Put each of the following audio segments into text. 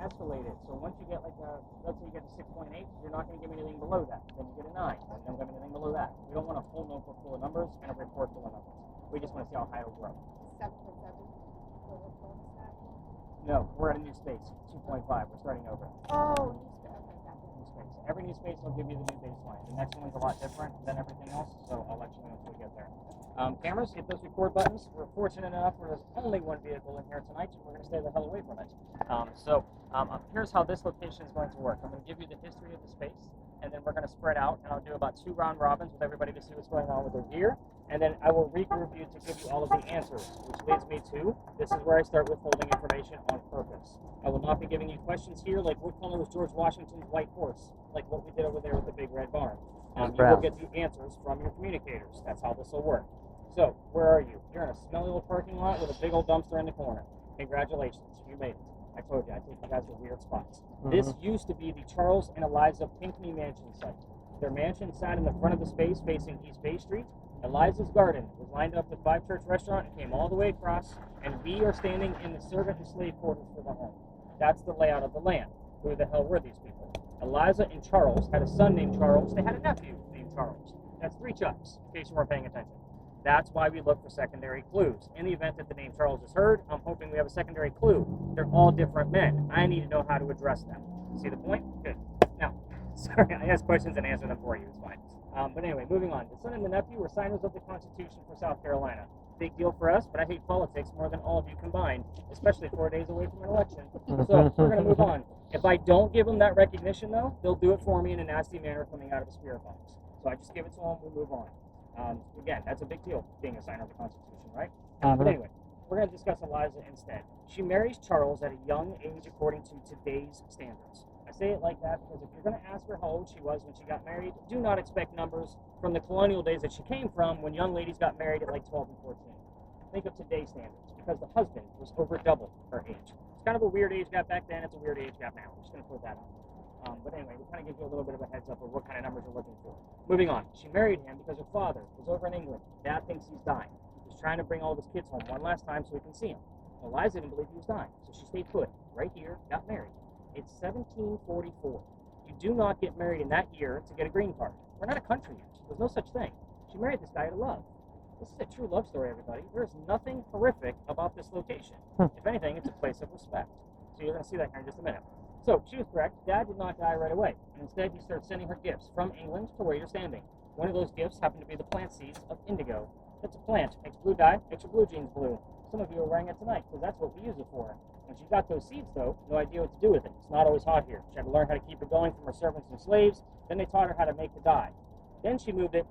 escalate it. So once you get like let's say you get to 6.8, you're not going to give me anything below that. Then you get a 9, and then give me anything below that. We don't want a full notebook full of numbers and a report full of numbers. We just want to see how high it'll grow. 7.7 will it bonus that? No, we're at a new space, 2.5. We're starting over. Oh, new space. Okay, got it. New space. Every new space will give you the new baseline. The next one's a lot different than everything else, so I'll let you know until we get there. Cameras, hit those record buttons. We're fortunate enough where there's only one vehicle in here tonight, so we're going to stay the hell away from it. Here's how this location is going to work. I'm going to give you the history of the space, and then we're going to spread out, and I'll do about 2 round robins with everybody to see what's going on with their gear, and then I will regroup you to give you all of the answers, which leads me to, this is where I start withholding information on purpose. I will not be giving you questions here like what color was George Washington's white horse, like what we did over there with the big red barn. You will get the answers from your communicators. That's how this will work. So, where are you? You're in a smelly little parking lot with a big old dumpster in the corner. Congratulations, you made it. I told you, I take you guys to weird spots. This used to be the Charles and Eliza Pinckney mansion site. Their mansion sat in the front of the space facing East Bay Street. Eliza's garden was lined up with Five Church Restaurant and came all the way across, and we are standing in the servant and slave quarters for the home. That's the layout of the land. Who the hell were these people? Eliza and Charles had a son named Charles. They had a nephew named Charles. That's 3 Chucks, in case you weren't paying attention. That's why we look for secondary clues. In the event that the name Charles is heard, I'm hoping we have a secondary clue. They're all different men. I need to know how to address them. See the point? Good. Now, sorry, I ask questions and answer them for you. It's fine. But anyway, moving on. The son and the nephew were signers of the Constitution for South Carolina. Big deal for us, but I hate politics more than all of you combined, especially 4 days away from an election. So we're going to move on. If I don't give them that recognition, though, they'll do it for me in a nasty manner coming out of a spirit box. So I just give it to them, we move on. Again, that's a big deal, being a signer of the Constitution, right? But anyway, we're going to discuss Eliza instead. She marries Charles at a young age according to today's standards. I say it like that because if you're going to ask her how old she was when she got married, do not expect numbers from the colonial days that she came from when young ladies got married at like 12 and 14. Think of today's standards, because the husband was over double her age. It's kind of a weird age gap back then, it's a weird age gap now. We're just going to put that on. But anyway, we kind of give you a little bit of a heads up of what kind of numbers you're looking for. Moving on, she married him because her father was over in England. Dad thinks he's dying. He's trying to bring all of his kids home one last time so he can see him. Eliza didn't believe he was dying, so she stayed put right here, got married. It's 1744. You do not get married in that year to get a green card. We're not a country yet. There's no such thing. She married this guy out of love. This is a true love story, everybody. There's nothing horrific about this location. If anything, it's a place of respect. So you're going to see that here in just a minute. So she was correct. Dad did not die right away. And instead, he started sending her gifts from England to where you're standing. One of those gifts happened to be the plant seeds of indigo. It's a plant. Makes blue dye. Makes your blue jeans blue. Some of you are wearing it tonight because that's what we use it for. When she got those seeds, though, no idea what to do with it. It's not always hot here. She had to learn how to keep it going from her servants and slaves. Then they taught her how to make the dye. Then she moved it,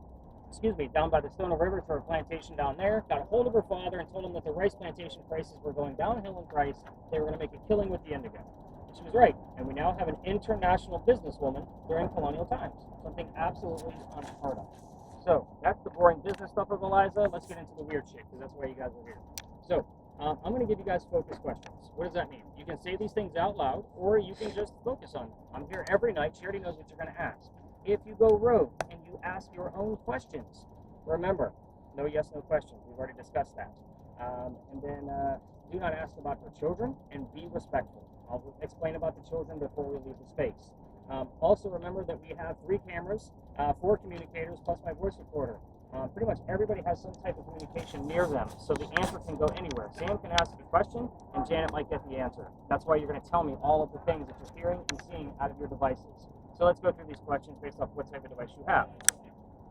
down by the Stono River to her plantation down there, got a hold of her father and told him that the rice plantation prices were going downhill in price. They were going to make a killing with the indigo. And she was right. And we now have an international businesswoman during colonial times. Something absolutely unheard of. So that's the boring business stuff of Eliza. Let's get into the weird shit, because that's why you guys are here. So I'm going to give you guys focus questions. What does that mean? You can say these things out loud, or you can just focus on them. I'm here every night. She already knows what you're going to ask. If you go rogue and you ask your own questions, remember, no yes, no questions. We've already discussed that. And then do not ask about her children, and be respectful. I'll explain about the children before we leave the space. Also remember that we have 3 cameras, 4 communicators, plus my voice recorder. Pretty much everybody has some type of communication near them, so the answer can go anywhere. Sam can ask a question, and Janet might get the answer. That's why you're going to tell me all of the things that you're hearing and seeing out of your devices. So let's go through these questions based off what type of device you have.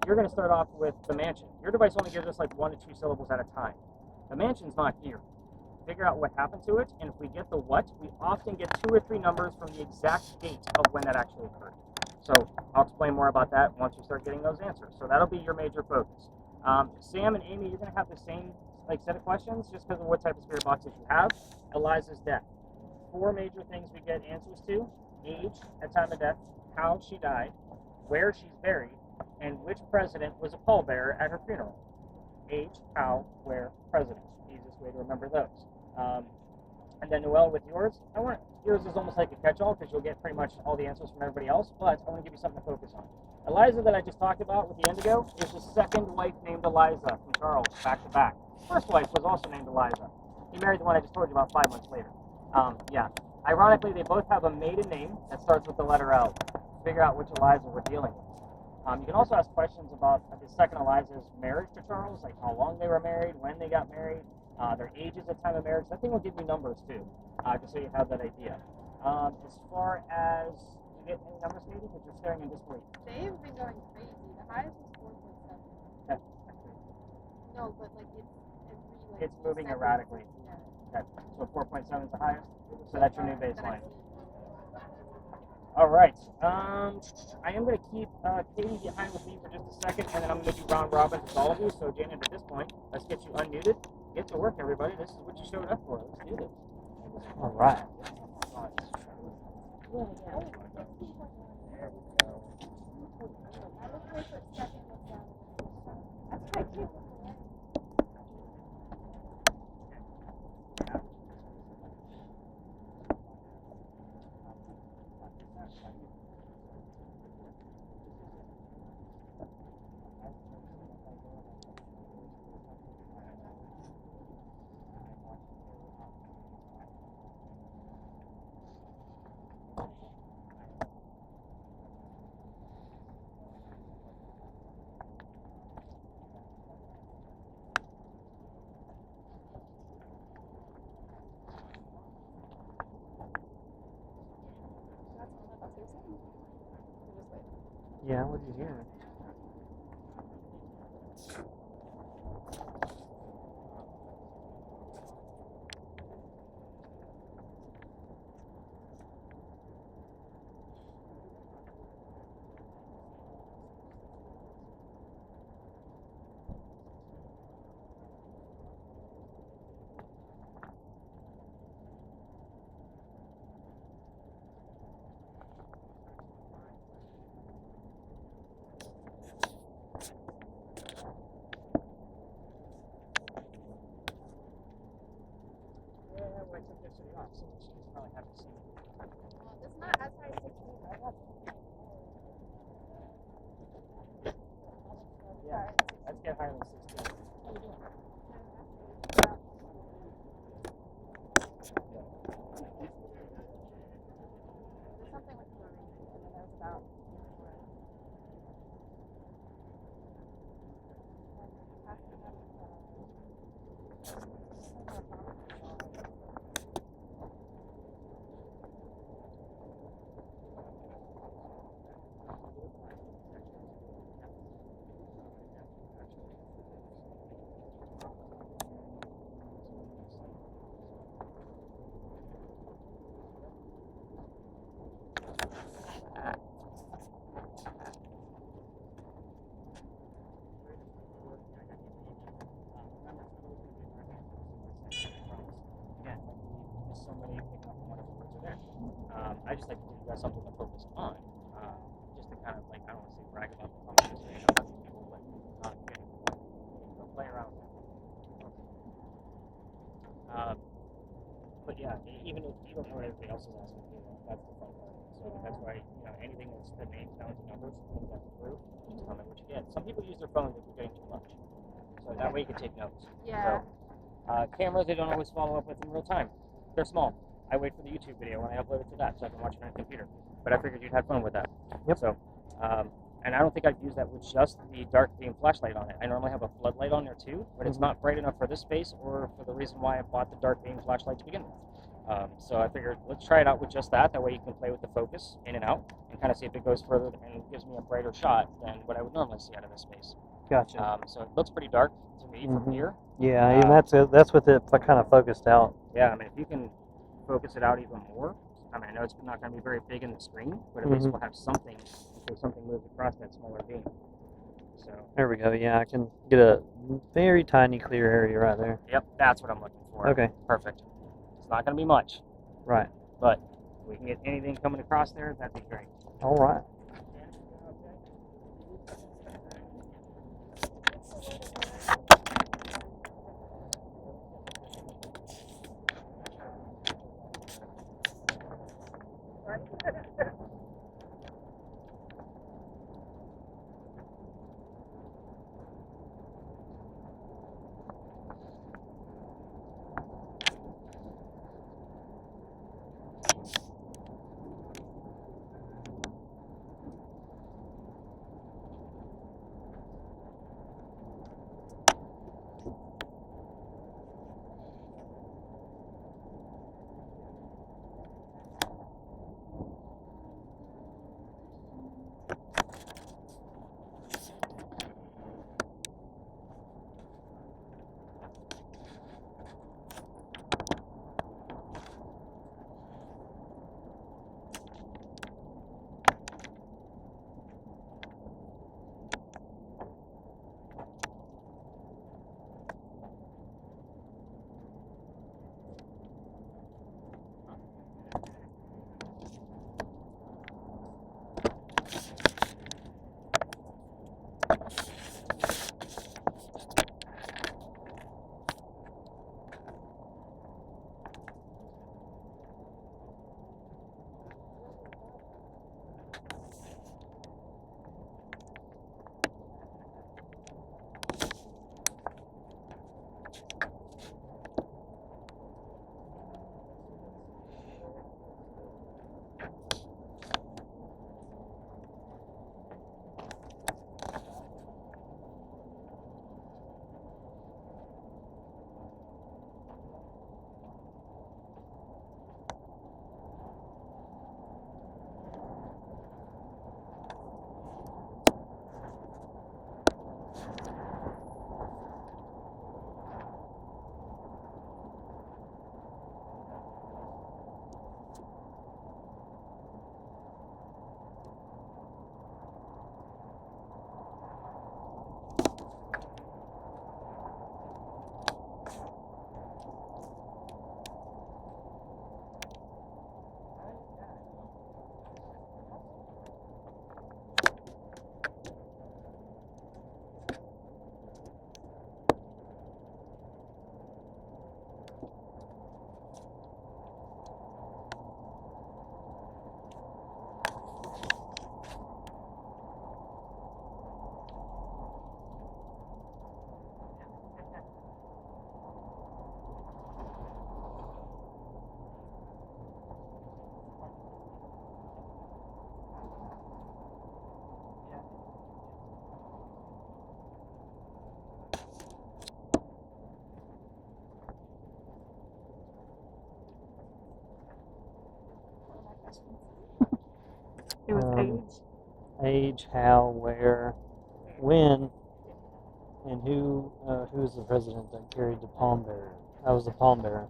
You're going to start off with the mansion. Your device only gives us like 1 to 2 syllables at a time. The mansion's not here. Figure out what happened to it, and if we get the what, we often get 2 or 3 numbers from the exact date of when that actually occurred. So I'll explain more about that once we start getting those answers. So that'll be your major focus. Sam and Amy, you're going to have the same set of questions just because of what type of spirit boxes you have. Eliza's death. 4 major things we get answers to: age at time of death, how she died, where she's buried, and which president was a pallbearer at her funeral. Age, how, where, president. Easiest way to remember those. And then Noelle, with yours, yours is almost like a catch-all because you'll get pretty much all the answers from everybody else, but I want to give you something to focus on. Eliza, that I just talked about with the indigo, is the second wife named Eliza from Charles, back to back. First wife was also named Eliza. He married the one I just told you about 5 months later. Ironically, they both have a maiden name that starts with the letter L. Figure out which Eliza we're dealing with. You can also ask questions about the second Eliza's marriage to Charles, like how long they were married, when they got married, their ages at time of marriage. That thing will give you numbers too, just so you have that idea. As far as you get any numbers, Katie, because you're staring in disbelief. They've been going crazy. The highest was 4.7. Okay. No, but like It's moving 7. erratically. Yeah. Okay. So 4.7 is the highest. So that's your new That I've baseline. seen. All right. I am going to keep Katie behind with me for just a second, and then I'm going to do round robin with all of you. So, Janet, at this point, let's get you unmuted. Get to work, everybody. This is what you showed up for. Let's do this. All right. I looked for a second with them. That's quite cute. Yeah, what did you hear? It's not as high as 16, right? Yeah, let's get higher than 16. There's something with the ring that I was about. I just like to give you guys something to focus on, just to kind of like, I don't want to say brag about the conversation of other people, but play around with it. But yeah, even when everybody else is asking, that's the fun part. So that's why, anything that's the names down to numbers, things that through, just tell me what you get. Some people use their phones if you're getting too much, so that way you can take notes. Yeah. So, cameras, they don't always follow up with in real time. They're small. I wait for the YouTube video when I upload it to that, so I can watch it on a computer. But I figured you'd have fun with that. Yep. So, and I don't think I'd use that with just the dark theme flashlight on it. I normally have a floodlight on there too, but it's not bright enough for this space or for the reason why I bought the dark theme flashlight to begin with. So I figured let's try it out with just that. That way you can play with the focus in and out and kind of see if it goes further and gives me a brighter shot than what I would normally see out of this space. Gotcha. So it looks pretty dark to me from here. Yeah, and that's with it kind of focused out. Yeah, I mean, if you can focus it out even more, I mean, I know it's not going to be very big in the screen, but at least we'll have something in case something moves across that smaller beam. So There we go. Yeah, I can get a very tiny clear area right there. yep, that's what I'm looking for. Okay. Perfect. It's not going to be much, Right. but if we can get anything coming across there, that'd be great. All right. questions. It was age. Age, how, where, when, and who was the president that carried the palm bearer? I was the palm bearer.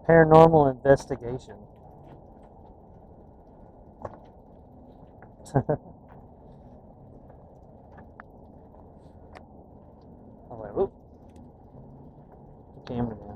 Paranormal investigation. I'm like, whoop. The camera down.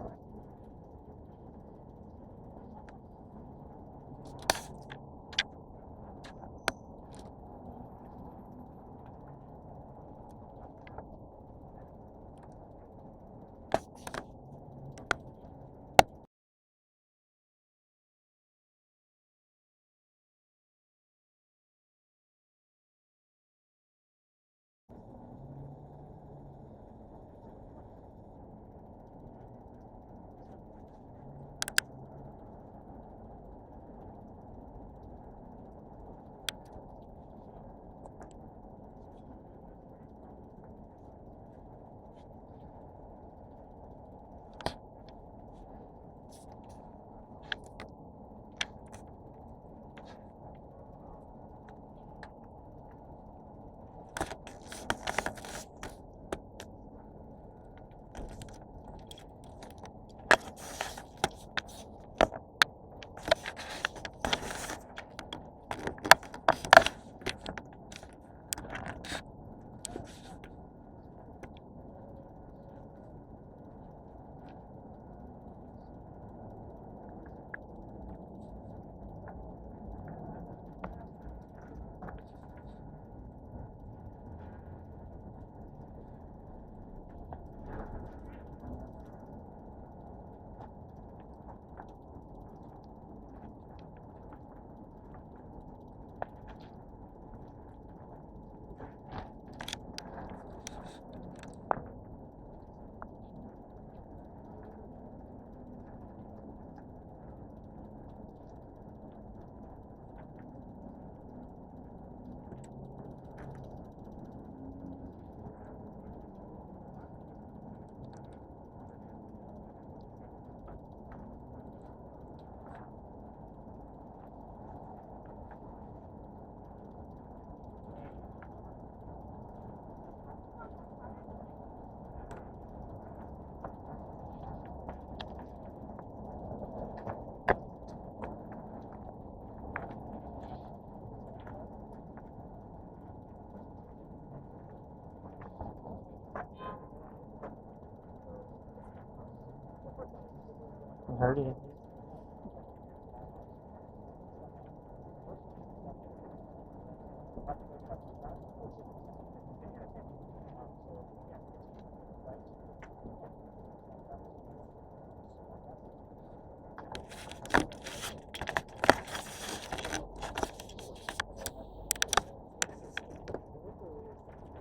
I heard it.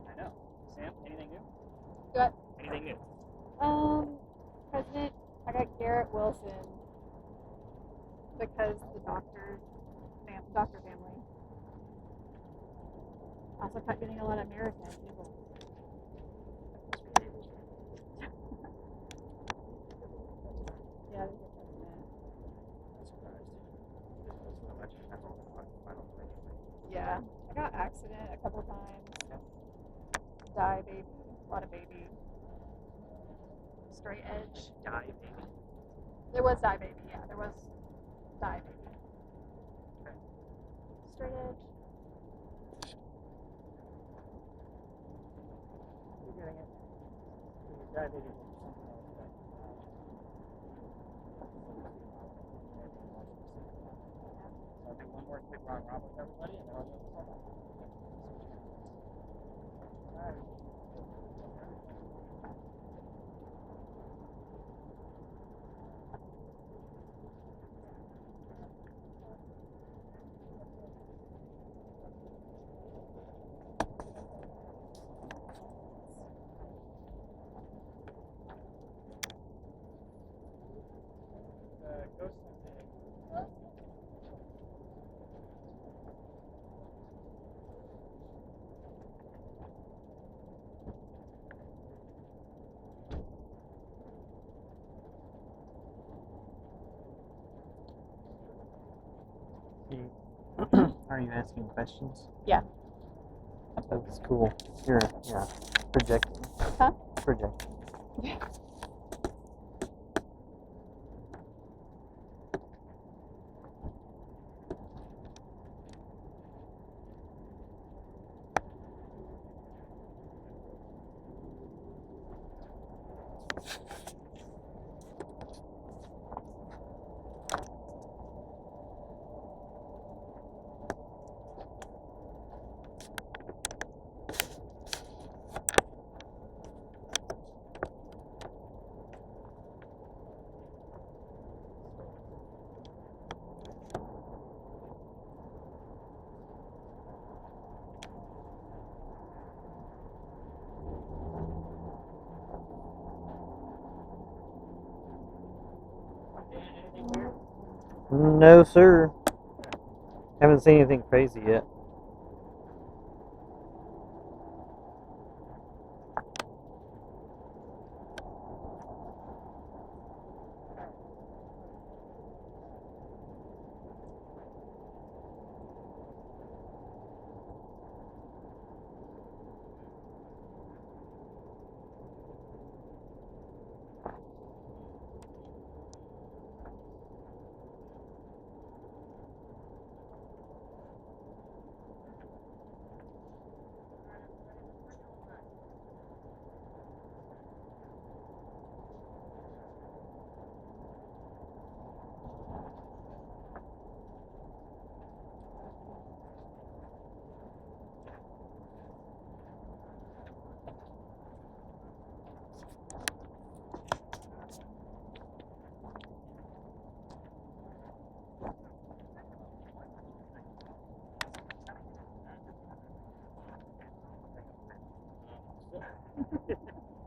I know. Sam, anything new? What? Anything new? President, I got Garrett Wilson because the doctor family. Also kept getting a lot of American people. accident a couple times. Die baby, a lot of baby. Straight edge. Die, baby. There was die baby, yeah. There was die baby. Okay. Straight edge. You're getting it. Die, baby. Something else that. So I'll do one more quick round robin with everybody, and then I'll go to the Alright. Ghost hunting. Are you asking questions? Yeah. That was cool. You're projecting. Huh? Projecting. Yeah. Anything weird? No, sir. Haven't seen anything crazy yet.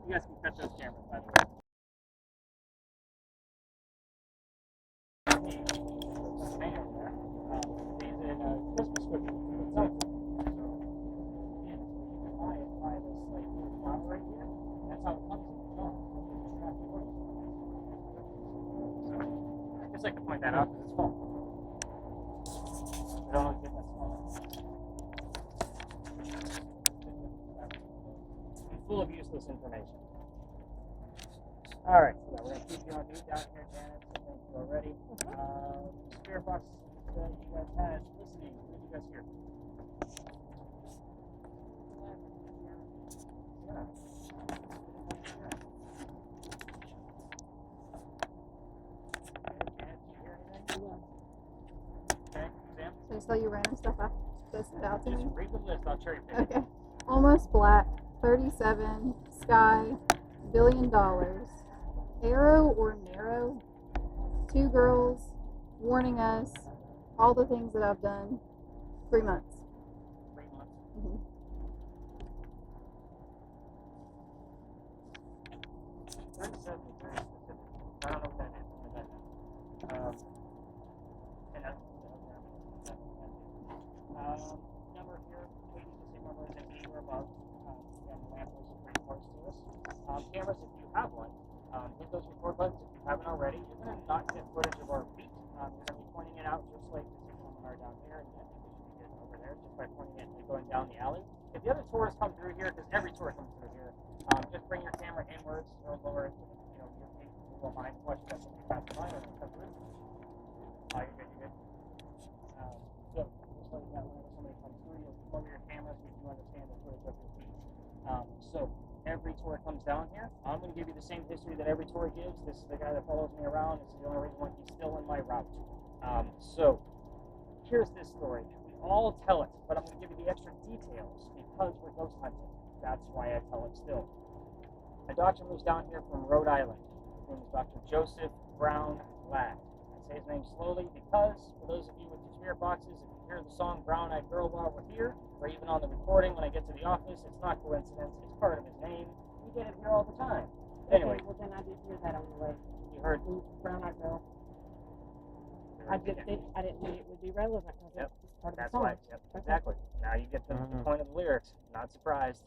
You guys can cut those cameras, by the way. Man over there. He's in a Christmas cookie itself. So, again, you can buy this like flower right here. That's how it comes in the jar. So, just like to point that out because it's full. I don't always get that smell. I'm full of useless information. Alright, so we're going to keep you on mute down here, Janet. So thank you already. Spirit box that you guys had listening. What did you guys hear? Yeah. Okay, Janet, did you hear anything? Okay, Sam? So just tell you random stuff I just said out to Just me. read the list. I'll cherry pick it. Okay. Almost Black, 37, Sky, $1 billion, Arrow or Narrow, 2 girls, warning us, all the things that I've done, 3 months. 3 months. Mm-hmm. 37 is very specific. I don't know what that is. What does that mean? And that's number here, waiting to see numbers at 8 or above. Again, the lamp is pretty close to us. Cameras, if you have one, hit those record buttons if you haven't already. You're going to not get footage of our feet. You're going to be pointing it out just like the 6 are down here, and then we should be getting over there just by pointing it and going going down the alley. If the other tourists come through here, because every tour comes through here, just bring your camera inwards or lower it, your feet. You won't mind watching that somebody pass by or come through. Oh, you're good, you're good. So, just like that, whenever somebody comes through, you'll lower your camera so you understand the footage of your feet. So, every tour comes down here. I'm going to give you the same history that every tour gives. This is the guy that follows me around. This is the only reason why he's still in my route. So, here's this story. We all tell it, but I'm going to give you the extra details because we're ghost hunting. That's why I tell it still. A doctor moves down here from Rhode Island. His name is Dr. Joseph Brown Ladd. I say his name slowly because, for those of you with your spirit boxes, if you hear the song Brown Eyed Girl while we're here, or even on the recording when I get to the office, it's not coincidence, it's part of his name. We get it here all the time. Anyway. Okay, well then I did hear that on the way. You heard Brown Eyed Girl. I didn't think it would be relevant because Yep. it's part of That's the song. why. Yep. Okay. Exactly. Now you get the point of the lyrics. Not surprised.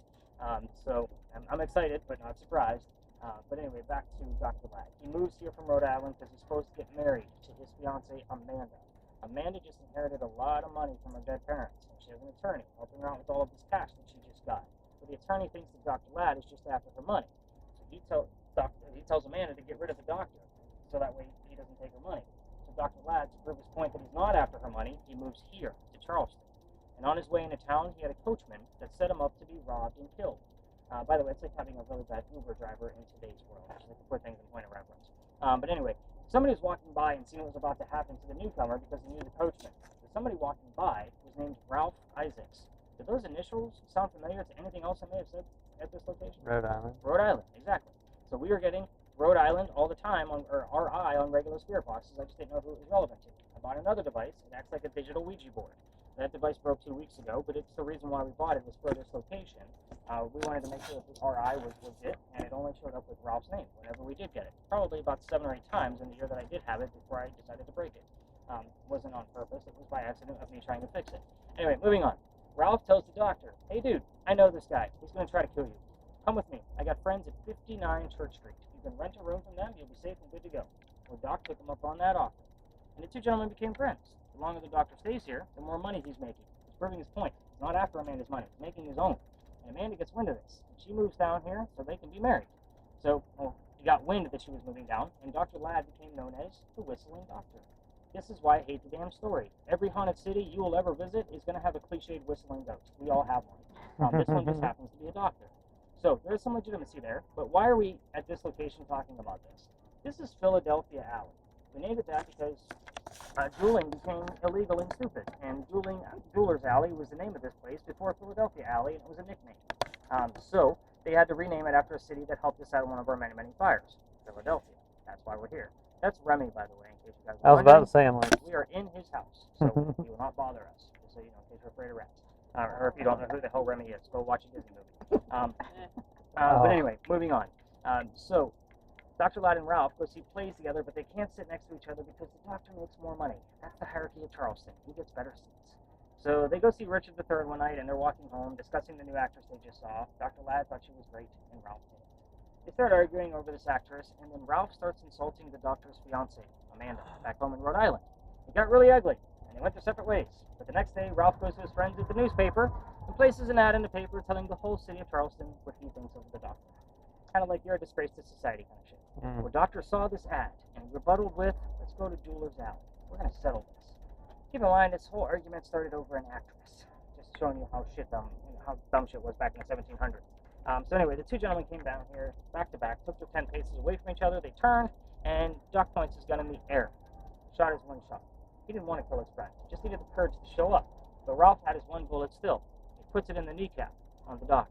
So I'm excited, but not surprised. But anyway, back to Dr. Ladd. He moves here from Rhode Island because he's supposed to get married to his fiancee Amanda. Amanda just inherited a lot of money from her dead parents, and she has an attorney helping her out with all of this cash that she just got. But the attorney thinks that Dr. Ladd is just after her money. So he tells Amanda to get rid of the doctor, so that way he doesn't take her money. So Dr. Ladd, to prove his point that he's not after her money, he moves here to Charleston. And on his way into town, he had a coachman that set him up to be robbed and killed. By the way, it's like having a really bad Uber driver in today's world. I just like to put things in point of reference. But anyway, somebody was walking by and seen what was about to happen to the newcomer because he knew the coachman. So somebody walking by was named Ralph Isaacs. Did those initials sound familiar to anything else I may have said at this location? Rhode Island. Rhode Island, exactly. So we were getting Rhode Island all the time, or RI on regular spirit boxes. I just didn't know who it was relevant to. I bought another device. It acts like a digital Ouija board. That device broke 2 weeks ago, but it's the reason why we bought it was for this location. We wanted to make sure that the RI was legit, and it only showed up with Ralph's name whenever we did get it. Probably about 7 or 8 times in the year that I did have it before I decided to break it. Wasn't on purpose. It was by accident of me trying to fix it. Anyway, moving on. Ralph tells the doctor, "Hey, dude, I know this guy. He's going to try to kill you. Come with me. I got friends at 59 Church Street. You can rent a room from them. You'll be safe and good to go." Well, Doc took him up on that offer, and the two gentlemen became friends. The longer the doctor stays here, the more money he's making. He's proving his point. He's not after Amanda's money. He's making his own. And Amanda gets wind of this, and she moves down here so they can be married. So, he got wind that she was moving down, and Dr. Ladd became known as the Whistling Doctor. This is why I hate the damn story. Every haunted city you will ever visit is going to have a cliched whistling ghost. We all have one. This one just happens to be a doctor. So, there is some legitimacy there, but why are we at this location talking about this? This is Philadelphia Alley. We named it that because dueling became illegal and stupid, and Jeweler's Alley was the name of this place before Philadelphia Alley, and it was a nickname. So they had to rename it after a city that helped us out in one of our many, many fires, Philadelphia. That's why we're here. That's Remy, by the way, in case you guys were I was about wondering. to say, I'm like, We are in his house, so he will not bother us, just so you know, in case you're afraid of rats. Or if you don't know who the hell Remy is, go watch a Disney movie. But anyway, moving on. So Dr. Ladd and Ralph go see plays together, but they can't sit next to each other because the doctor makes more money. That's the hierarchy of Charleston. He gets better seats. So they go see Richard III one night, and they're walking home, discussing the new actress they just saw. Dr. Ladd thought she was great, and Ralph did. They start arguing over this actress, and then Ralph starts insulting the doctor's fiancée, Amanda, back home in Rhode Island. It got really ugly, and they went their separate ways. But the next day, Ralph goes to his friends at the newspaper and places an ad in the paper telling the whole city of Charleston what he thinks of the doctor. Kind of like you're a disgrace to society kind of shit. Well, Doctor saw this ad and rebutted with, "Let's go to Jeweler's Alley. We're going to settle this." Keep in mind, this whole argument started over an actress. Just showing you how dumb shit was back in the 1700s. So anyway, the two gentlemen came down here, back to back, took their 10 paces away from each other. They turned, and Doc points his gun in the air. Shot his one shot. He didn't want to kill his friend. He just needed the courage to show up. But Ralph had his one bullet still. He puts it in the kneecap on the Doc.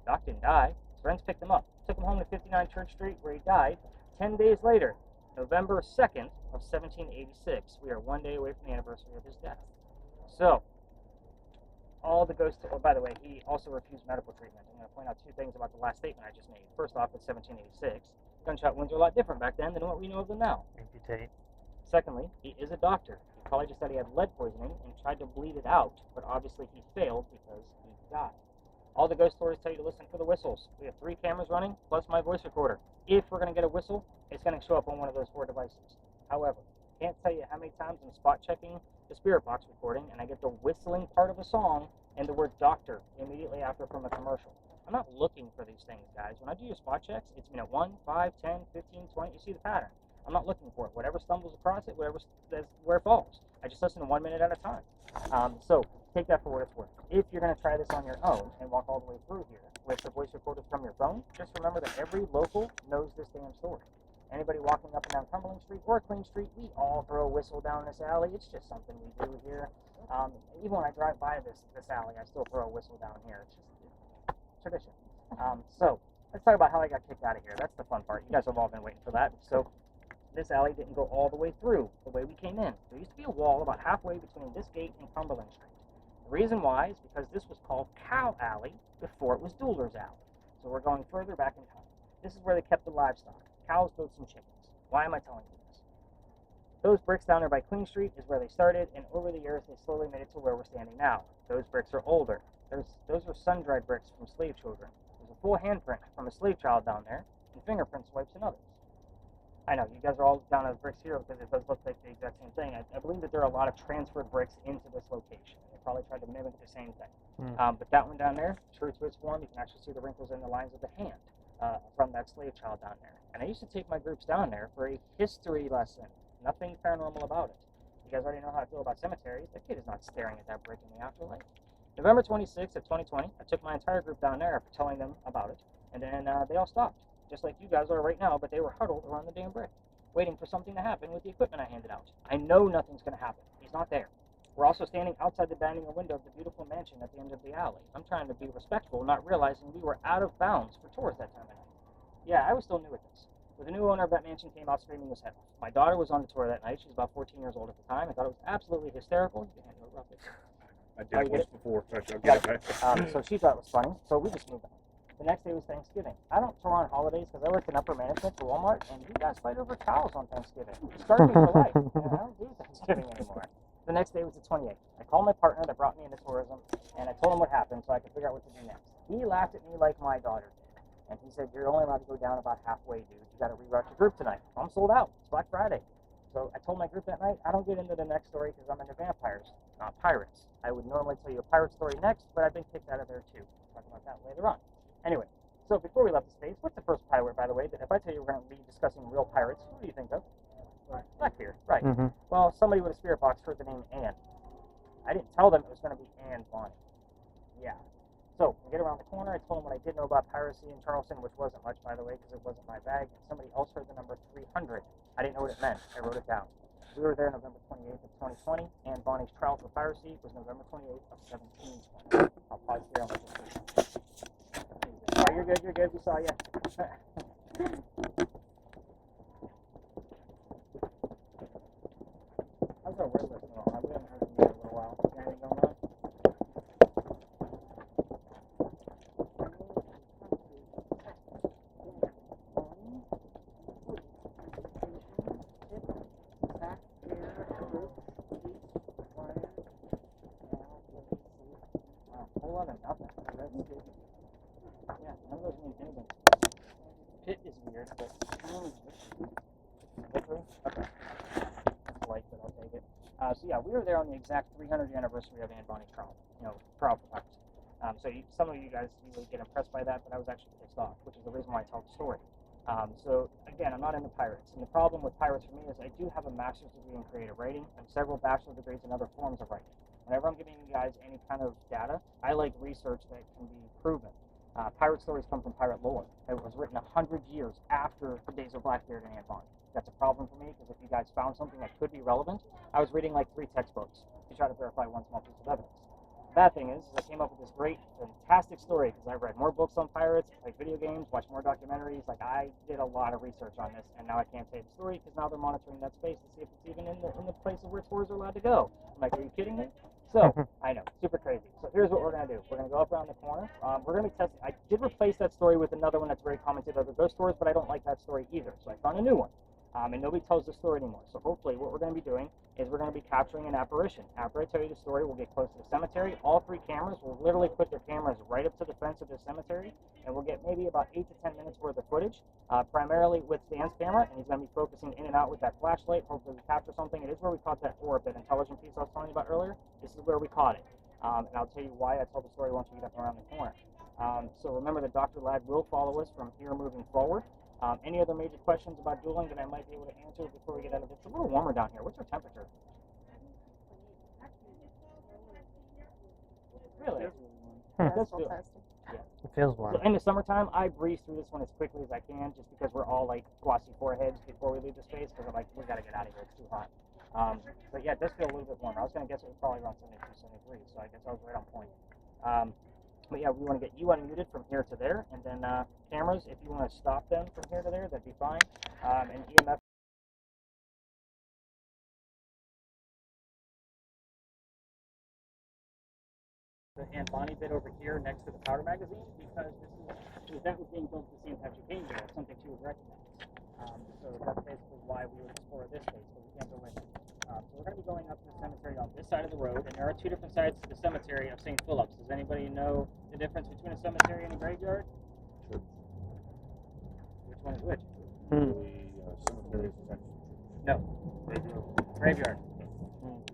Doc didn't die. His friends picked him up, took him home to 59 Church Street, where he died 10 days later, November 2nd of 1786. We are 1 day away from the anniversary of his death. So, all the ghosts, by the way, he also refused medical treatment. I'm going to point out two things about the last statement I just made. First off, it's 1786. Gunshot wounds are a lot different back then than what we know of them now. amputate. Secondly, he is a doctor. He probably just said he had lead poisoning and tried to bleed it out, but obviously he failed because he died. All the ghost stories tell you to listen for the whistles. We have 3 cameras running, plus my voice recorder. If we're going to get a whistle, it's going to show up on one of those 4 devices. However, can't tell you how many times I'm spot checking the spirit box recording and I get the whistling part of a song and the word doctor immediately after from a commercial. I'm not looking for these things, guys. When I do your spot checks, it's minute 1, 5, 10, 15, 20. You see the pattern. I'm not looking for it. Whatever stumbles across it, that's where it falls. I just listen 1 minute at a time. So take that for what it's worth. If you're going to try this on your own and walk all the way through here with the voice recorders from your phone, just remember that every local knows this damn story. Anybody walking up and down Cumberland Street or Queen Street, we all throw a whistle down this alley. It's just something we do here. Even when I drive by this alley, I still throw a whistle down here. It's just tradition. So let's talk about how I got kicked out of here. That's the fun part. You guys have all been waiting for that. So this alley didn't go all the way through the way we came in. There used to be a wall about halfway between this gate and Cumberland Street. The reason why is because this was called Cow Alley before it was Dueler's Alley. So we're going further back in time. This is where they kept the livestock. Cows, goats, and chickens. Why am I telling you this? Those bricks down there by Queen Street is where they started, and over the years they slowly made it to where we're standing now. Those bricks are older. Those are sun-dried bricks from slave children. There's a full handprint from a slave child down there, and fingerprint swipes and others. I know, you guys are all down at bricks here because it does look like the exact same thing. I believe that there are a lot of transferred bricks into this location. They probably tried to mimic the same thing. But that one down there, true to its form, you can actually see the wrinkles in the lines of the hand from that slave child down there. And I used to take my groups down there for a history lesson. Nothing paranormal about it. You guys already know how I feel about cemeteries. That kid is not staring at that brick in the afterlife. November 26th of 2020, I took my entire group down there after telling them about it. And then they all stopped. Just like you guys are right now, but they were huddled around the damn brick, waiting for something to happen with the equipment I handed out. I know nothing's going to happen. He's not there. We're also standing outside the dining room window of the beautiful mansion at the end of the alley. I'm trying to be respectful, not realizing we were out of bounds for tours that time of night. Yeah, I was still new at this. But the new owner of that mansion came out screaming his head off. My daughter was on the tour that night. She was about 14 years old at the time. I thought it was absolutely hysterical. You can hand it over. I did once before. I'll get it back. So she thought it was funny, so we just moved on. The next day was Thanksgiving. I don't tour on holidays because I work in upper management for Walmart, and you guys fight over cows on Thanksgiving. It started me for life. I don't do Thanksgiving anymore. The next day was the 28th. I called my partner that brought me into tourism, and I told him what happened so I could figure out what to do next. He laughed at me like my daughter did, and he said, "You're only allowed to go down about halfway, dude. You got to reroute your group tonight." I'm sold out. It's Black Friday. So I told my group that night, I don't get into the next story because I'm into vampires, not pirates. I would normally tell you a pirate story next, but I've been kicked out of there too. We'll talk about that later on. Anyway, so before we left the space, what's the first pirate, by the way, that if I tell you we're going to be discussing real pirates, who do you think of? Blackbeard, right. Well, somebody with a spirit box heard the name Anne. I didn't tell them it was going to be Anne Bonny. Yeah. So, we get around the corner, I told them what I did know about piracy in Charleston, which wasn't much, by the way, because it wasn't my bag, and somebody else heard the number 300. I didn't know what it meant. I wrote it down. We were there November 28th of 2020, and Bonnie's trial for piracy was November 28th of 1720. I'll pause here and let you see. Oh, you're good, we saw you. How's our word list going? We haven't heard from you in a little while. Got anything going on? Whole lot of nothing. That's good. Yeah, none of those mean anything. Pit is weird, but hopefully, okay. It's light, but I'll take it. So yeah, we were there on the exact 300th anniversary of Anne Bonny's trial. Trial for piracy. So some of you guys usually get impressed by that, but I was actually pissed off, which is the reason why I tell the story. So again, I'm not into pirates, and the problem with pirates for me is I do have a master's degree in creative writing and several bachelor degrees in other forms of writing. Whenever I'm giving you guys any kind of data, I like research that can be proven. Pirate stories come from pirate lore. It was written 100 years after the days of Blackbeard and Anne Bonny. That's a problem for me, because if you guys found something that could be relevant, I was reading like 3 textbooks to try to verify one small piece of evidence. The bad thing is I came up with this great, fantastic story because I read more books on pirates, played video games, watched more documentaries. Like, I did a lot of research on this, and now I can't say the story because now they're monitoring that space to see if it's even in the places where tours are allowed to go. I'm like, are you kidding me? So, I know, super crazy. So here's what we're going to do. We're going to go up around the corner. We're going to be testing. I did replace that story with another one that's very common to other ghost stories, but I don't like that story either. So I found a new one. And nobody tells the story anymore. So hopefully what we're going to be doing is we're going to be capturing an apparition. After I tell you the story, we'll get close to the cemetery. All 3 cameras will literally put their cameras right up to the fence of the cemetery, and we'll get maybe about 8 to 10 minutes worth of footage, primarily with Stan's camera, and he's going to be focusing in and out with that flashlight. Hopefully we capture something. It is where we caught that orb, that intelligent piece I was telling you about earlier. This is where we caught it. And I'll tell you why I tell the story once we get up around the corner. So remember that Dr. Ladd will follow us from here moving forward. Any other major questions about dueling that I might be able to answer before we get out of it? It's a little warmer down here. What's your temperature? Really? That's That's real good. testing. It feels warm. So in the summertime, I breeze through this one as quickly as I can, just because we're all like glossy foreheads before we leave the space, because I'm like, we gotta get out of here. It's too hot. But yeah, it does feel a little bit warmer. I was gonna guess it was probably around 72, 73, so I guess I was right on point. But yeah, we want to get you unmuted from here to there, and then cameras, if you want to stop them from here to there, that'd be fine. And EMF. And Bonnie bit over here next to the powder magazine, because that was being built at the same time she came here. It's something she would recognize. So that's basically why we would explore this space, but we can't go in. So we're going to be going up to the cemetery on this side of the road, and there are two different sides to the cemetery of St. Philip's. Does anybody know the difference between a cemetery and a graveyard? Sure. Which one is which? The cemetery is section. No. Graveyard.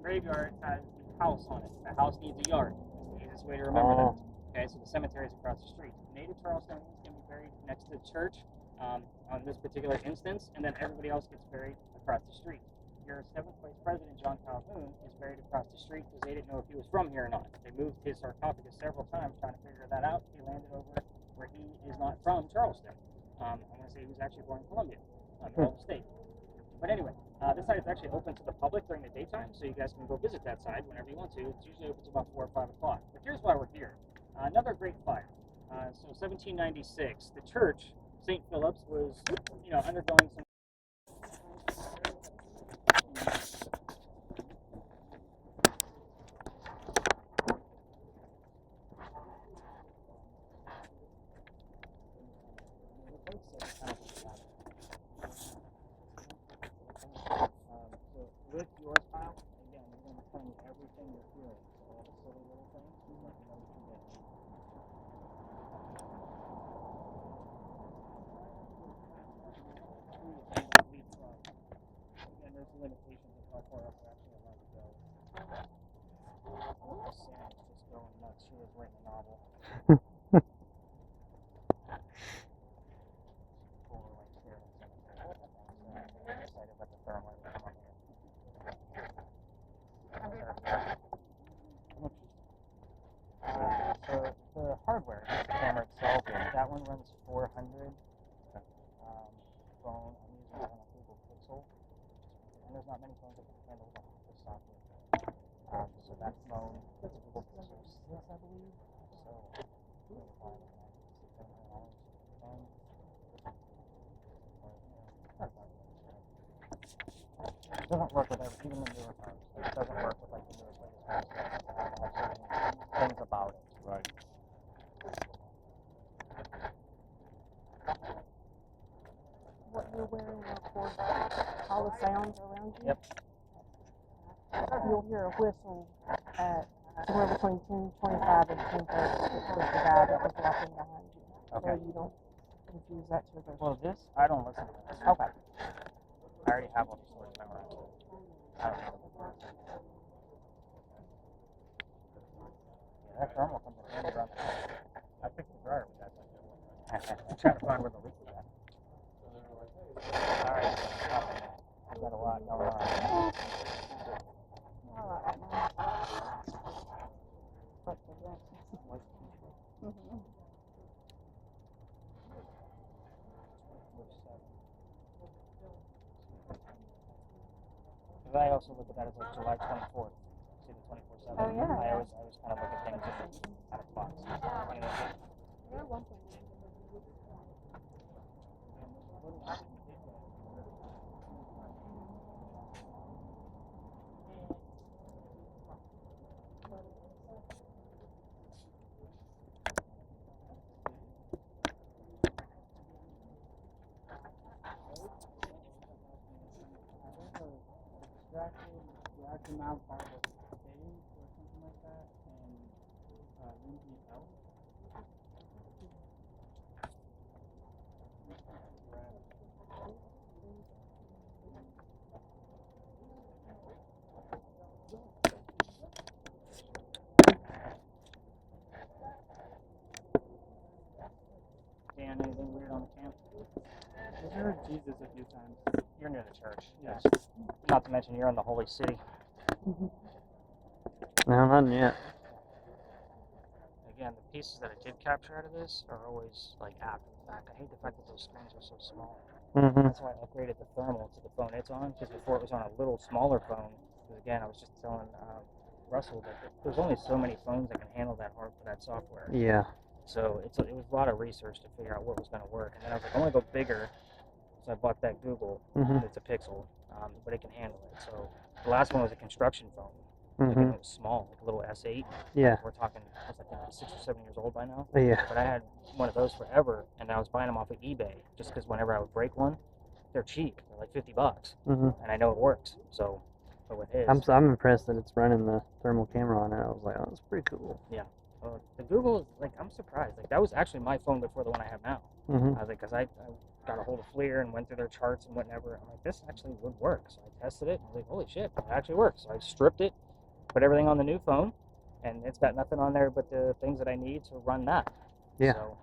Graveyard has the house on it. The house needs a yard. That's the easiest way to remember that. Okay, so the cemetery is across the street. Native Charlestonians can be buried next to the church on this particular instance, and then everybody else gets buried across the street. Your 7th place president, John Calhoun, is buried across the street because they didn't know if he was from here or not. They moved his sarcophagus several times trying to figure that out. He landed over where he is not from Charleston. I want to say he was actually born in Columbia, Oklahoma State. But anyway, this side is actually open to the public during the daytime, so you guys can go visit that side whenever you want to. It's usually open until about 4 or 5 o'clock. But here's why we're here. Another great fire. So 1796, the church, St. Philip's, was undergoing some. So with your file, again, we're going to tell you everything you're hearing. So all the silly little things, you let me know what you did. Again, there's limitations of how far up we're actually allowed to go. Sam's just going nuts. She was writing a novel. So the hardware, this camera itself, that one runs 400. Phone, I'm using it on a Google Pixel, and there's not many phones that can handle the software. So that phone, that's a Google Pixel 6, I believe. So it doesn't work with even the newer phones. It doesn't work with like the newest latest phones. It has certain things about it. Right. What you're wearing records all the sounds around you. Yep. You'll hear a whistle at somewhere between 10:25 and 10:30, which was the guy that was walking behind you. Okay. So you don't confuse that to the Well, this, I don't listen to this. Okay. I already have all the stories memorized. I don't know the words. Yeah, that thermal comes in handy around the house. I fixed the dryer with that thing. I'm trying to find where the leak was at. Alright. I've got a lot going on. All right. Mm-hmm. Because I also look at that as like July 24th. See the 24/7. Oh, yeah. I always kind of look at things out of box. You know, Distracted now part of the dating or something like that, and Lindsay L. used this a few times. You're near the church. Yeah. Yes. Not to mention you're in the holy city. No, not yet. Again, the pieces that I did capture out of this are always like after the fact. I hate the fact that those screens are so small. Mm-hmm. That's why I upgraded the thermal to the phone it's on, because before it was on a little smaller phone. Because again, I was just telling Russell that there's only so many phones that can handle that software. Yeah. So it was a lot of research to figure out what was going to work. And then I was like, I want to go bigger. So I bought that Google. Mm-hmm. It's a Pixel, but it can handle it. So the last one was a construction phone. Like, Mm-hmm. it was small, like a little S8. Yeah. We're talking, I think I'm 6 or 7 years old by now. Yeah. But I had one of those forever, and I was buying them off of eBay just because whenever I would break one, they're cheap. They're like $50, Mm-hmm. and I know it works. So, but with his, I'm impressed that it's running the thermal camera on it. I was like, oh, that's pretty cool. the Google, like, I'm surprised. Like, that was actually my phone before the one I have now. Mm-hmm. I was like, because I got a hold of FLIR and went through their charts and whatever. I'm like, this actually would work. So I tested it, and I was like, holy shit, it actually works. So I stripped it, put everything on the new phone, and it's got nothing on there but the things that I need to run that. Yeah. So,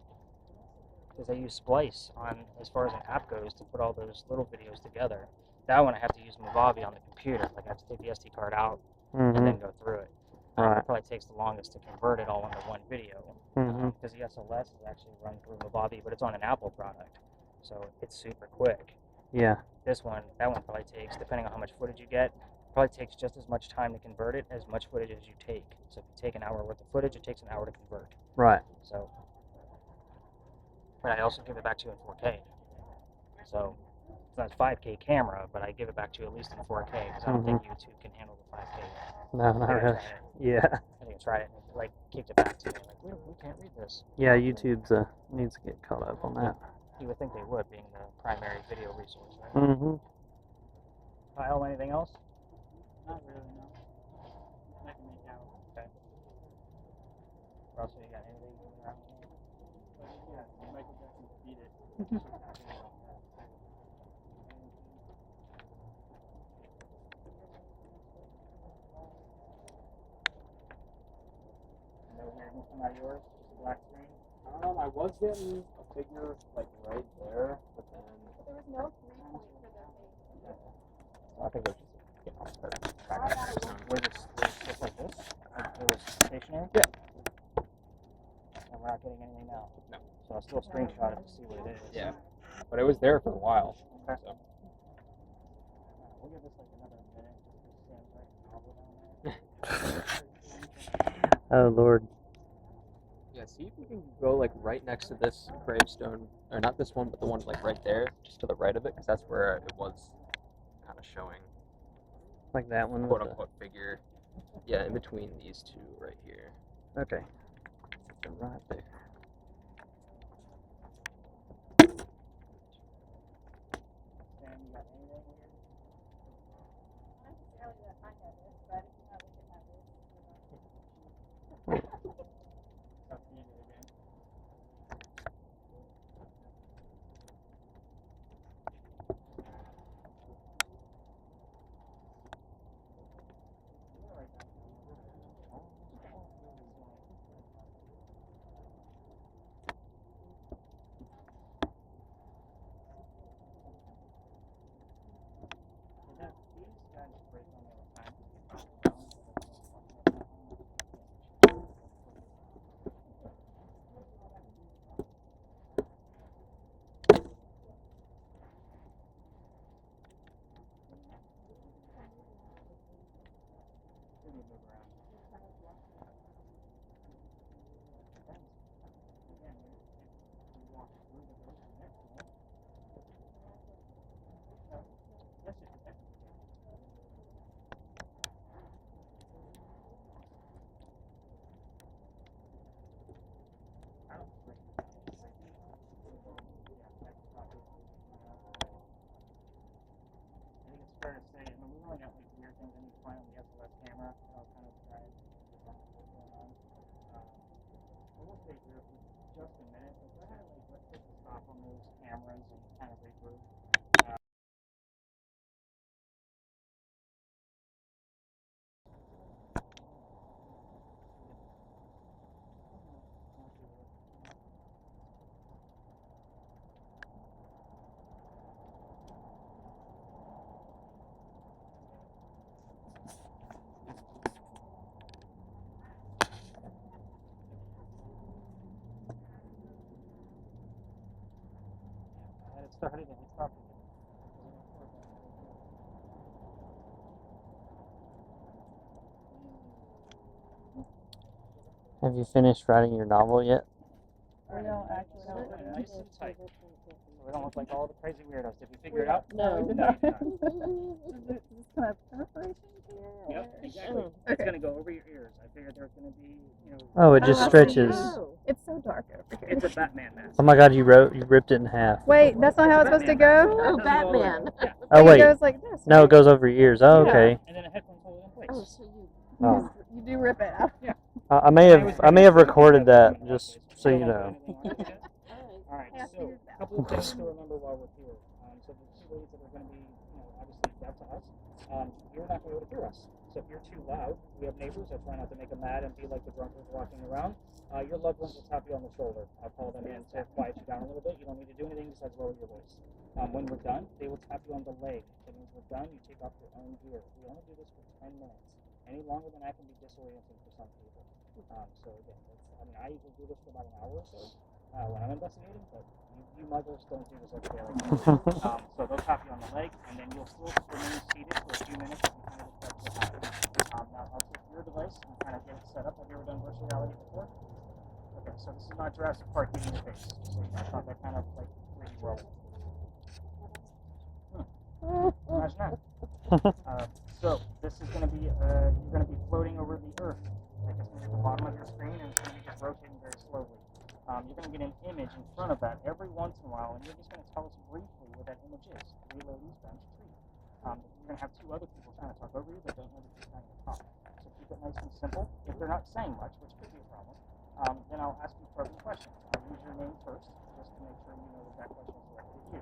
because I use Splice on, as far as an app goes, to put all those little videos together. That one I have to use Movavi on the computer. Like, I have to take the SD card out and Mm-hmm. then go through it. Right. It probably takes the longest to convert it all into one video. Mm-hmm. Because the SLS is actually run through Movavi, but it's on an Apple product. So it's super quick. Yeah. This one, that one probably takes, depending on how much footage you get, probably takes just as much time to convert it as much footage as you take. So if you take an hour worth of footage, it takes an hour to convert. Right. So, but I also give it back to you in 4K. So it's not a 5K camera, but I give it back to you at least in 4K because I don't think YouTube can handle the 5K. No, not I think I really. tried it. Yeah. I think I tried it and it, like, kicked it back to me. Like, we can't read this. Yeah, YouTube's needs to get caught up on that. You would think they would, being the primary video resource, right? Mm-hmm. Kyle, anything else? Not really, no. I can make out. Okay. Russell, you got anything going around here? But yeah, Michael Jackson beat it. No weirdness come out of yours? Just a black screen? I was getting a figure like right there, but then There was no 3-point for the face. I think it was just getting off the track. Was it just like this? It was stationary? Yeah. And we're not getting anything now? No. So I'll still screenshot it to see what it is. yeah, but it was there for a while. Okay. So. We'll give this like another minute just to stand right novel down there. Oh Lord. Yeah, see if you can go like right next to this gravestone, or not this one, but the one like right there, just to the right of it, because that's where it was kind of showing Like that one. quote With unquote figure. Yeah, in between these two right here. the... Okay. Right there. Sam, you got anything here? Up to you again. Fair to say, I mean, we only got like weird things I need to find on the SLS camera. I'll kind of try to figure out what's going on. But we'll stay here for just a minute. But go ahead, like, let's take a stop on those cameras and kind of regroup. started and it stopped again. Have you finished writing your novel yet? We don't actually So know. we're nice and tight. So we don't look like all the crazy weirdos. Did we figure it out? No, we did No, not. you did not. Is this kind of perforation here? Yep, or- exactly. It's Okay. gonna go over your ears. I figured there's gonna be, you know. Oh, it just I see. stretches. Oh, it's so dark over here. It's a Batman mask. Oh my God, you ripped it in half. Wait, that's not how it's supposed to go? Oh, Batman. Yeah. Oh It wait, goes like this. no, right? it goes over your ears. Oh, Yeah. okay. And then a headphones hold it in place. Oh, so you. Oh. You do rip it out. I may have recorded that just so you know. All right, Yeah, I so figured a that. couple of things to remember while we're here. So the two ways that are going to be, obviously deaf to us, you're not going to be able to hear us. So if you're too loud, we have neighbors. I try not to make them mad and be like the drunkard walking around. Your loved ones will tap you on the shoulder. I'll call them in to quiet you down a little bit. You don't need to do anything besides lower your voice. When we're done, they will tap you on the leg. That means we're done. You take off your own gear. We only do this for 10 minutes. Any longer than that can be disorienting for some people. So again, I usually do this for about an hour or so when I'm investigating, but you muggers don't do this every day like me. So they'll tap you on the leg, and then you'll still remain seated for a few minutes and kind of just let it happen. Now I'll take your device and kind of get it set up. Have you ever done virtual reality before? Okay, so this is not Jurassic Park in your face. So it's not that kind of like 3D world. Imagine that. So this is going to be you're going to be floating over the Earth. Like it's going to be at the bottom of your screen, and it's going to be just rotating very slowly. You're going to get an image in front of that every once in a while, and you're just going to tell us briefly what that image is. Three ladies, bench, tree. You're going to have two other people trying to talk over you that don't know that you're trying to talk. So keep it nice and simple. If they're not saying much, which could be a problem, then I'll ask you probing questions. I'll use your name first, just to make sure you know that question is directed at you.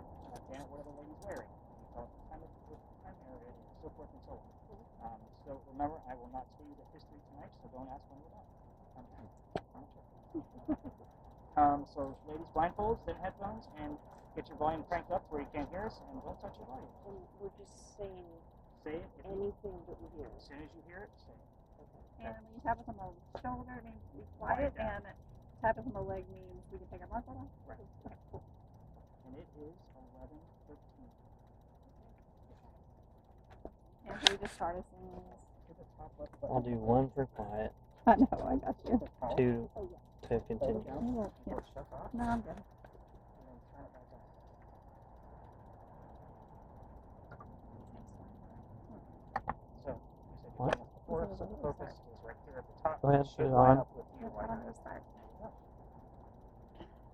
Janet, what are the ladies wearing? You tell us the time area, so forth and so on. So remember, I will not tell you the history tonight, so don't ask when we're done. So ladies, blindfolds, then headphones, and get your volume cranked up to where you can't hear us, and don't touch your volume. And we're just saying Say it. anything that we hear. As soon as you hear it, say it. And when you tap us on the shoulder, it means be quiet, and tap us on the leg means we can take our blindfold off. Right. And it is 11:13. And so we just started singing. To the top left button. I'll do one for quiet, I know, I got you. two to continue. Yeah. No, I'm good. So, What? before, so the focus is right here at the top. Go ahead, It should put it line on. up with you That's right what I'm now. gonna start.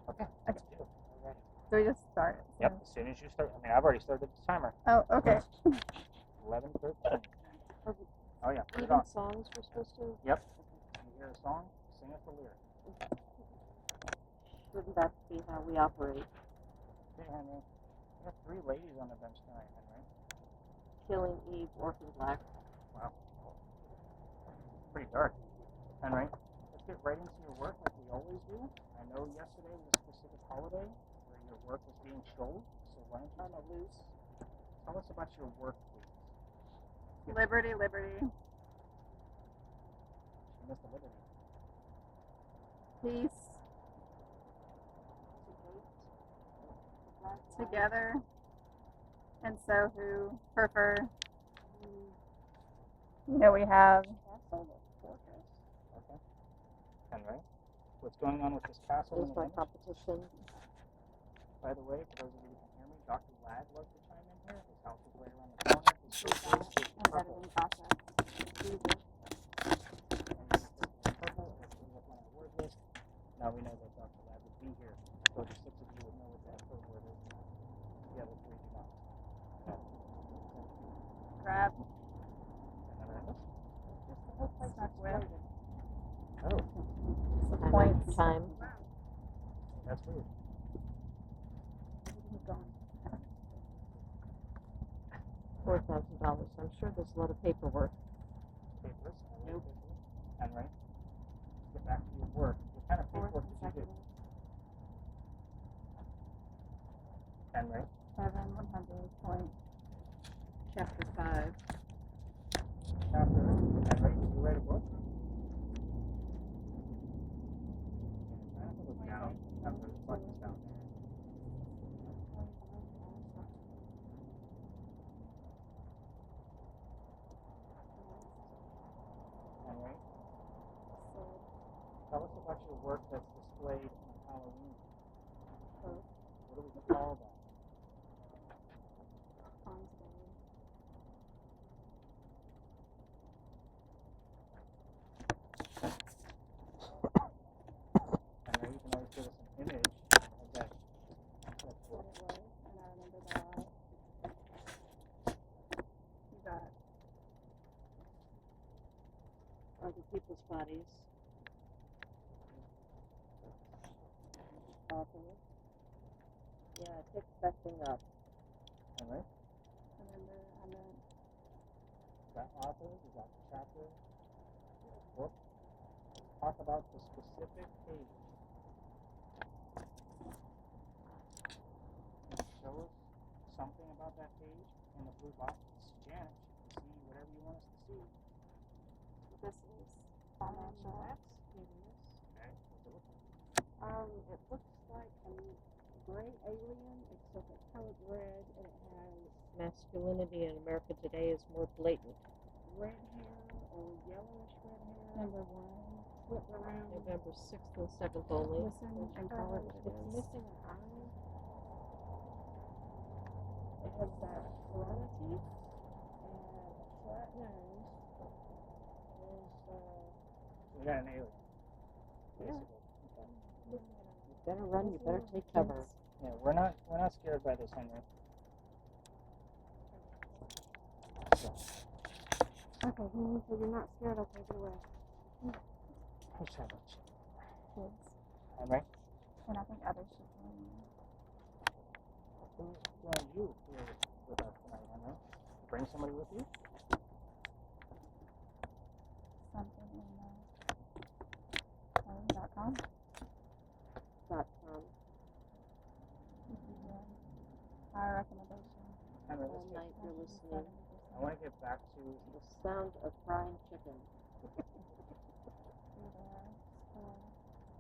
Okay, let's do it. Alright. So we just start. Yep, as soon as you start, I've already started the timer. Oh, okay. 11:13. Oh yeah, put it Even on. songs we're supposed to. Yep. You hear a song, sing us the lyric. Wouldn't that be how we operate? Okay, Henry. We have 3 ladies on the bench tonight, Henry. Killing Eve, Orphan Black. Wow. Pretty dark. Henry, let's get right into your work like we always do. I know yesterday was a specific holiday where your work was being sold, so why don't you On a loose. tell us about your work, please? Liberty, liberty. You missed the liberty. Peace. Together. And so who prefer. You know, we have. Okay. Henry, what's going on with this castle? There's and my the image? competition. By the way, for those of you who can hear me, Dr. Ladd loves to chime in here. His house is right around the corner. His social is purple. Now we know that Dr. Ladd would be here, so the 6 of you would know what that code word is. The other 3 do not. Grab. Remember this? Stuck with. Oh, The points. Time. that's weird. $4,000. I'm sure there's a lot of paperwork. Papers. Nope. Henry, get back to your work. What kind of paperwork did you do? Henry, 700 points. Chapter 5. chapter. Henry, did you write a book? I have to look down. After this button's down there. tell us about your work that's displayed on Halloween. Huh? What do we call that? Pond's Day. I know you can always give us an image of that. That's what it was, and I remember that. You got Other people's bodies. Awful. Yeah, it picks that thing up. All right. remember I meant Is that authors? Is that chapter? Is that book? Talk about the specific page. Show us something about that page in the blue box. Scan it. You can see whatever you want us to see. this is financial. That's curious. Okay. What's it look like? It looks like a gray alien, except it's colored red, and it has masculinity in America today is more blatant. Red hair or yellowish red hair. Number 1. Flip around. November 6th and 7th only. Listen and call it what it It's is. missing an eye. It has that piranha teeth and a flat nose. There's So we got an alien. Basically. Okay. you better run, you better take cover. Yeah, we're not scared by this, Henry. So, Okay, so you're not scared, I'll take it away. who's that much? Kids. Henry? And I think others should join me. Who's joined you here with us tonight, Henry? Bring somebody with you? Something in home.com. .com. If you will. Our recommendation. Henry, All let's get, night you're listening. I want to get back to The sound of frying chicken.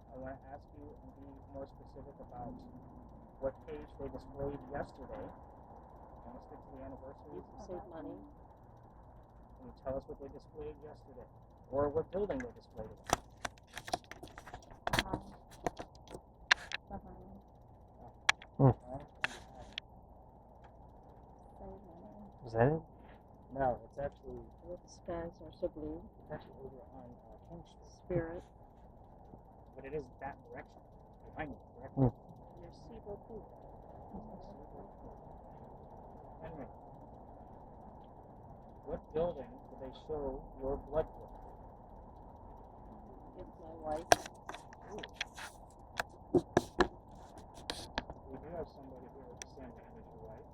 I want to ask you and be more specific about what page they displayed yesterday. I want to stick to the You anniversaries. can save money. Can you tell us what they displayed yesterday? Or what building they displayed it in? Behind. Alright? Save money. Is that it? No, it's actually The skies are so blue. over on King Street. Spirit. But it is that direction. Behind you, correct? Merci beaucoup. Henry, what building did they show your blood group? It's my wife. We do have somebody here with the same name as your wife.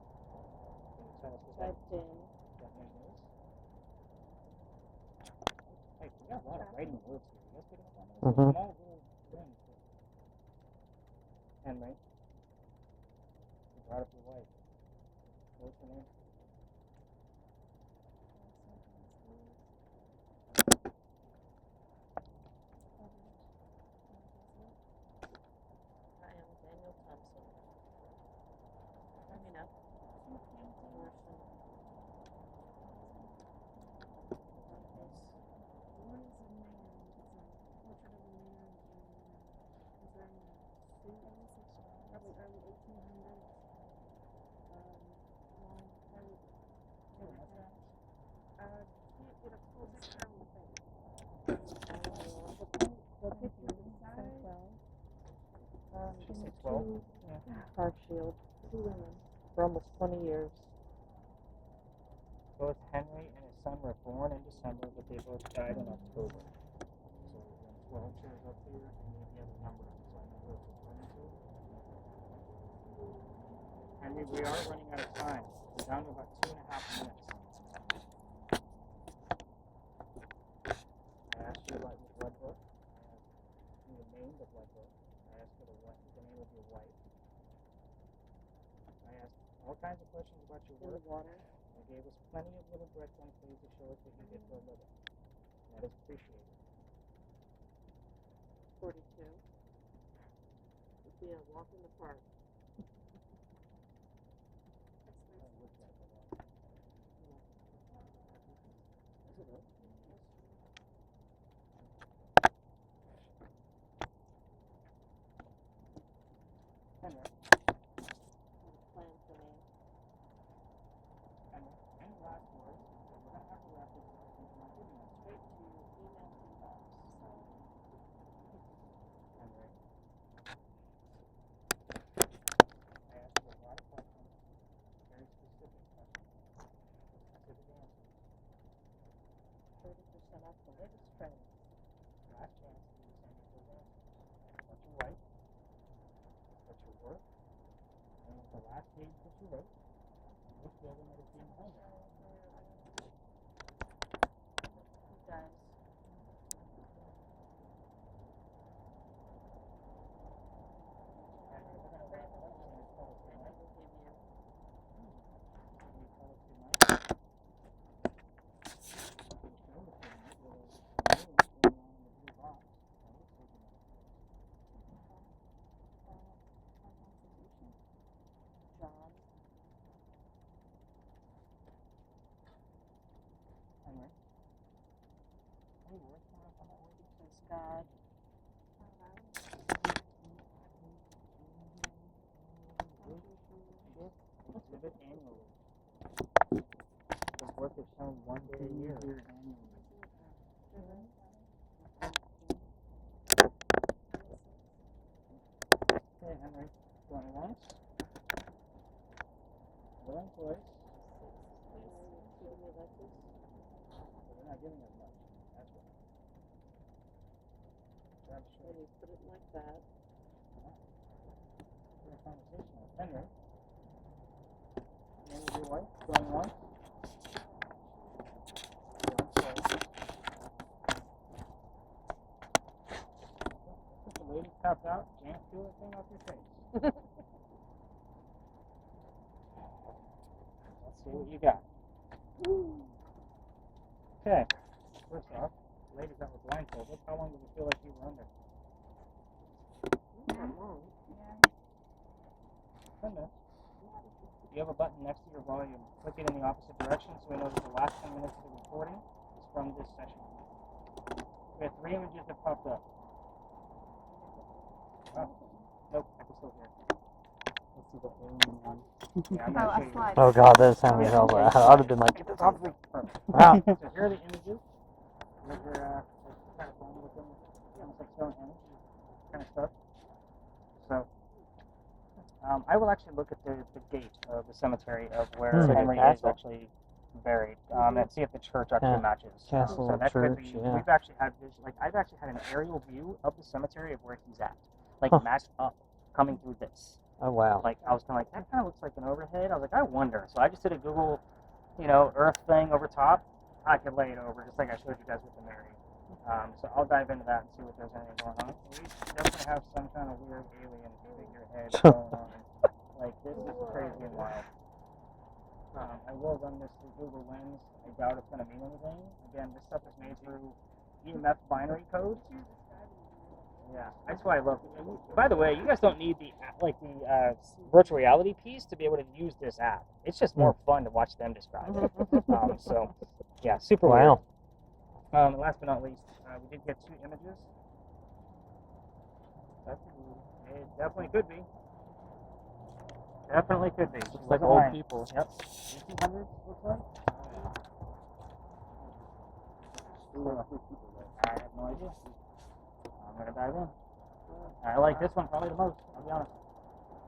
Can you tell us what Typed in. that name is? Hey, we got a lot of writing words here. You guys picking up on this? Mhm. Small little things. Henry, you brought up your wife. What's her name? I am Daniel Thompson. Let me know. Probably early 1800s. Can't get a full picture on the face. The picture inside. She said 12. Car shield. 2 women. For almost 20 years. Both Henry and his son were born in December, but they both died in October. So we have 12 chairs up here, and we have the other number, so I know who it's referring to. Henry, we are running out of time. We're down to about 2.5 minutes. I asked you about your blood book. I asked you the name of the blood book. I asked you the name of your wife. I asked all kinds of questions about your In the work. water. You gave us plenty of little breadcrumbs for you to show us what you did for a living. That is appreciated. 42. Would be a walk in the park. I looked at it a lot. Is it really? Illustrated. Last chance to do the same as those answers. What's your right? What's your work? And with the last page that you wrote, which building would it be in home? He does. John. Henry. Any words coming up on that word? Says God. Exhibit annually. His work is shown one day a year annually. Okay, Henry. Going once. Going twice. So they're not giving us much. That's what. Grab And straight. you put it like that. We're conversational. Henry. Name of your wife. Going once. Going twice. If the lady tapped out, can't feel a thing off your face. Let's see what you got. Okay. First off, ladies that were blindfolded, how long did it feel like you were under? Not long. 10 minutes. You have a button next to your volume. Click it in the opposite direction so we know that the last 10 minutes of the recording is from this session. We have 3 images that popped up. Oh, nope, I can still hear it. Let's see the alien one. Yeah, I'm Oh, gonna I show you. slide. Oh god, that sounded hell loud. I would have been like, get this off of me. Perfect. Wow. So here are the images. These are kind of fun looking, almost like stone image kind of stuff. So I will actually look at the gate of the cemetery of where It's like a Henry is castle. actually buried, and see if the church actually matches. Castle, so that could church, be. yeah. We've actually had this. Like I've actually had an aerial view of the cemetery of where he's at, like matched up, coming through this. Oh wow. Like I was kind of like that kind of looks like an overhead. I was like I wonder. So I just did a Google, Earth thing over top. I could lay it over just like I showed you guys with the Mary. So I'll dive into that and see what there's anything going on. We definitely have some kind of weird alien figurehead going on. Like this is crazy and wild. I will run this through Google Lens. I doubt it's going to mean anything. Again, this stuff is made through EMF binary code. Yeah, that's why I love it. By the way, you guys don't need the virtual reality piece to be able to use this app. It's just more fun to watch them describe it. So, yeah, super Wow. weird. And last but not least, we did get 2 images. It definitely could be. Definitely could be. Looks like old people. Yep. 1800s, looks like. I have no idea. I'm going to dive in. I like this one probably the most, I'll be honest.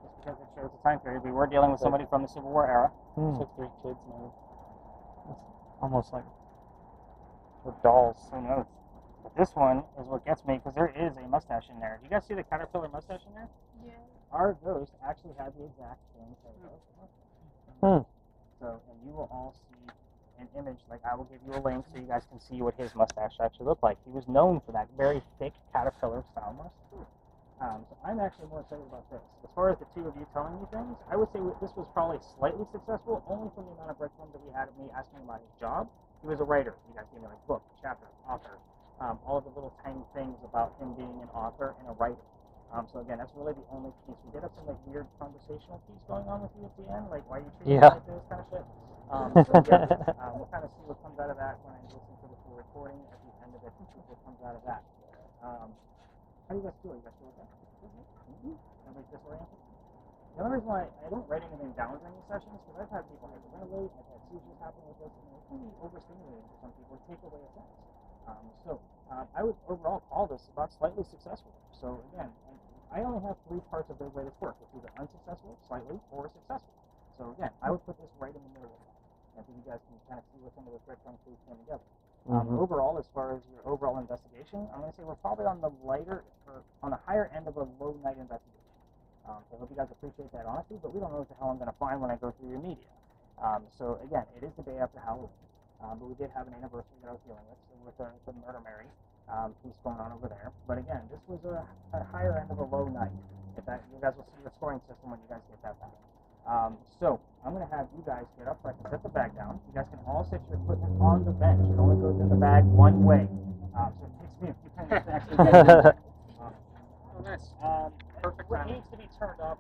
Just because it shows the time period. We were dealing with somebody from the Civil War era. Hmm. 6 3 kids, maybe. Almost like With dolls, who knows? But this one is what gets me because there is a mustache in there. Do you guys see the caterpillar mustache in there? Yeah. Our ghost actually had the exact same photo. So, and you will all see an image, like I will give you a link so you guys can see what his mustache actually looked like. He was known for that very thick caterpillar style mustache. So I'm actually more excited about this. As far as the 2 of you telling me things, I would say this was probably slightly successful, only from the amount of breadcrumbs that we had of me asking about his job. He was a writer. You guys gave me like book, chapter, author, all of the little tiny things about him being an author and a writer. So again, that's really the only piece. We did have some like weird conversational piece going on with you at the end, like why you treat me like this kind of shit. So again, we'll kind of see what comes out of that when I listen to the full recording at the end of it, what comes out of that. How do you guys feel? You guys feel okay? Nobody's disoriented? The only reason why I don't write anything down during these sessions is because I've had people hyperventilate, I've had seizures happen with this, and it can be overstimulating for some people, take away a sense. I would overall call this about slightly successful. So again, I only have 3 parts of the way this works. It's either unsuccessful, slightly, or successful. So again, I would put this right in the middle of that. I think you guys can kind of see where some of those breadcrumbs came together. Mhm. Overall, as far as your overall investigation, I'm going to say we're probably on the lighter or on the higher end of a low night investigation. So I hope you guys appreciate that honesty, but we don't know what the hell I'm going to find when I go through your media. So again, it is the day after Halloween, but we did have an anniversary that I was dealing with, so with the Murder Mary piece going on over there. But again, this was a higher end of a low night. If that, you guys will see the scoring system when you guys get that back. So I'm going to have you guys get up so I can set the bag down. You guys can all set your equipment on the bench. It only goes in the bag one way. So it takes me a few minutes to actually get it in there. Oh, nice. Perfect. What needs to be turned off